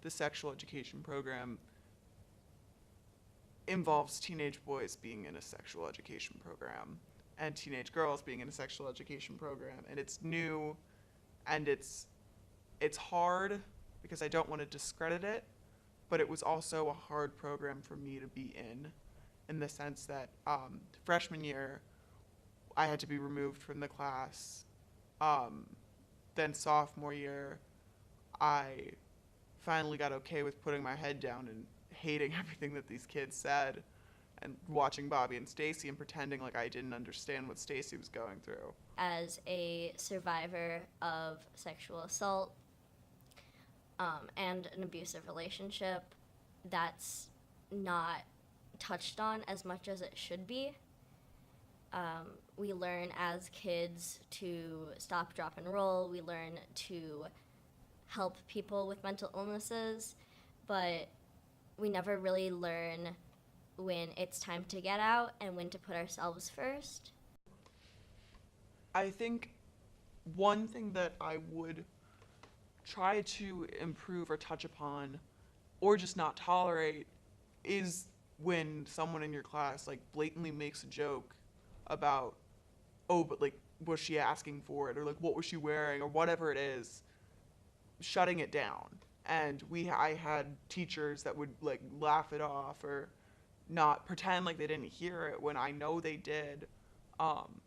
the sexual education program involves teenage boys being in a sexual education program and teenage girls being in a sexual education program, and it's new, and it's hard because I don't want to discredit it, but it was also a hard program for me to be in the sense that freshman year I had to be removed from the class. Um, then sophomore year, I finally got okay with putting my head down and hating everything that these kids said and watching Bobby and Stacy and pretending like I didn't understand what Stacy was going through. As a survivor of sexual assault and an abusive relationship, that's not touched on as much as it should be. We learn as kids to stop, drop, and roll. We learn to help people with mental illnesses, but we never really learn when it's time to get out and when to put ourselves first. I think one thing that I would try to improve or touch upon or just not tolerate is when someone in your class like blatantly makes a joke about, oh, but like was she asking for it, or like what was she wearing, or whatever it is, shutting it down. And I had teachers that would like laugh it off or not pretend like they didn't hear it when I know they did. Um,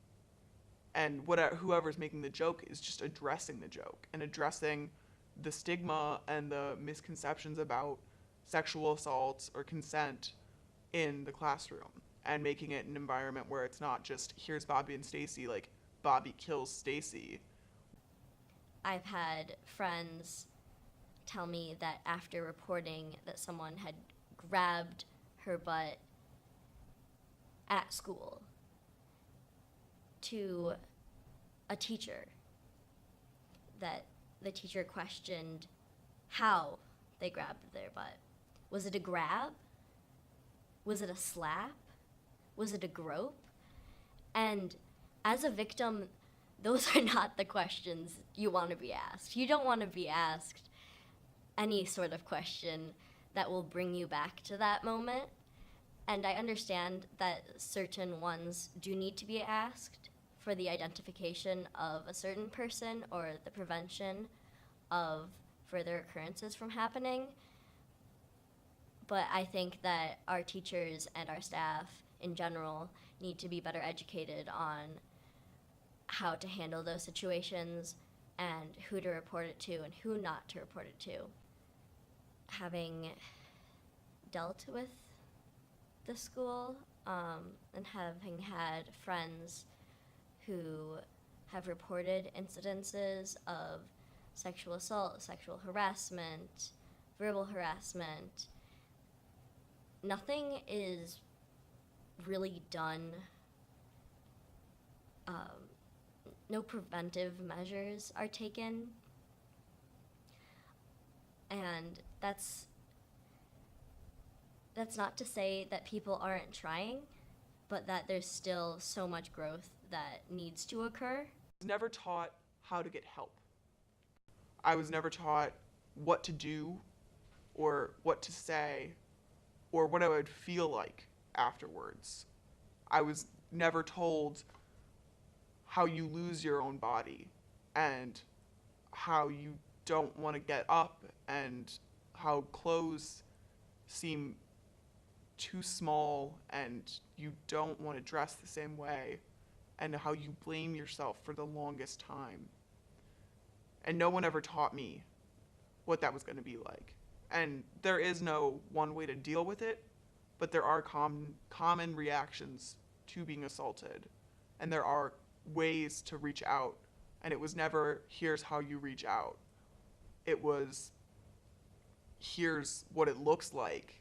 and whatever, whoever's making the joke is just addressing the joke and addressing the stigma and the misconceptions about sexual assault or consent in the classroom, and making it an environment where it's not just here's Bobby and Stacy, like Bobby kills Stacy. I've had friends tell me that after reporting that someone had grabbed her butt at school to a teacher, that the teacher questioned how they grabbed their butt. Was it a grab? Was it a slap? Was it a grope? And as a victim, those are not the questions you want to be asked. You don't want to be asked any sort of question that will bring you back to that moment. And I understand that certain ones do need to be asked for the identification of a certain person or the prevention of further occurrences from happening. But I think that our teachers and our staff in general need to be better educated on how to handle those situations and who to report it to and who not to report it to. Having dealt with the school and having had friends who have reported incidences of sexual assault, sexual harassment, verbal harassment, nothing is really done. No preventive measures are taken, and that's not to say that people aren't trying, but that there's still so much growth that needs to occur. I was never taught how to get help. I was never taught what to do or what to say or what I would feel like afterwards. I was never told how you lose your own body and how you don't want to get up and how clothes seem too small and you don't want to dress the same way and how you blame yourself for the longest time. And no one ever taught me what that was going to be like. And there is no one way to deal with it, but there are common reactions to being assaulted. And there are ways to reach out. And it was never, here's how you reach out. It was, here's what it looks like.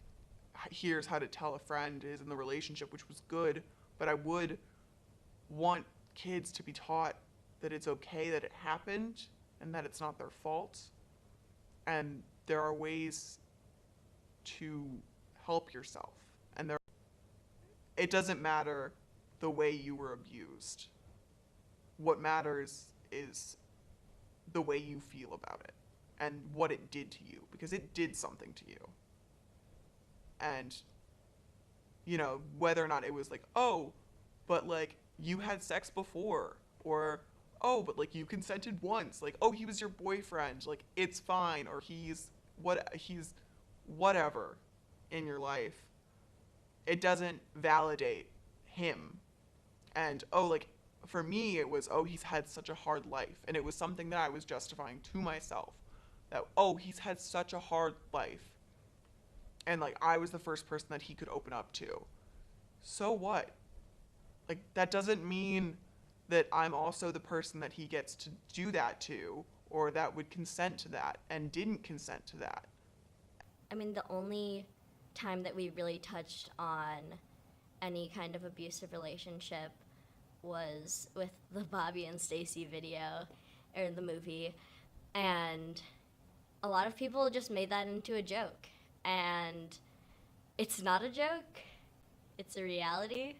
Here's how to tell a friend is in the relationship, which was good. But I would want kids to be taught that it's okay that it happened and that it's not their fault. And there are ways to help yourself. And it doesn't matter the way you were abused. What matters is the way you feel about it and what it did to you, because it did something to you. And, you know, whether or not it was like, oh, but like you had sex before, or oh, but like you consented once, like, oh, he was your boyfriend, like it's fine, or he's whatever in your life. It doesn't validate him. And oh, like for me it was, oh, he's had such a hard life, and it was something that I was justifying to myself, that oh, he's had such a hard life, and like I was the first person that he could open up to. So what? Like that doesn't mean that I'm also the person that he gets to do that to, or that would consent to that and didn't consent to that. I mean, the only time that we really touched on any kind of abusive relationship was with the Bobby and Stacy video, or the movie, and a lot of people just made that into a joke, and it's not a joke, it's a reality.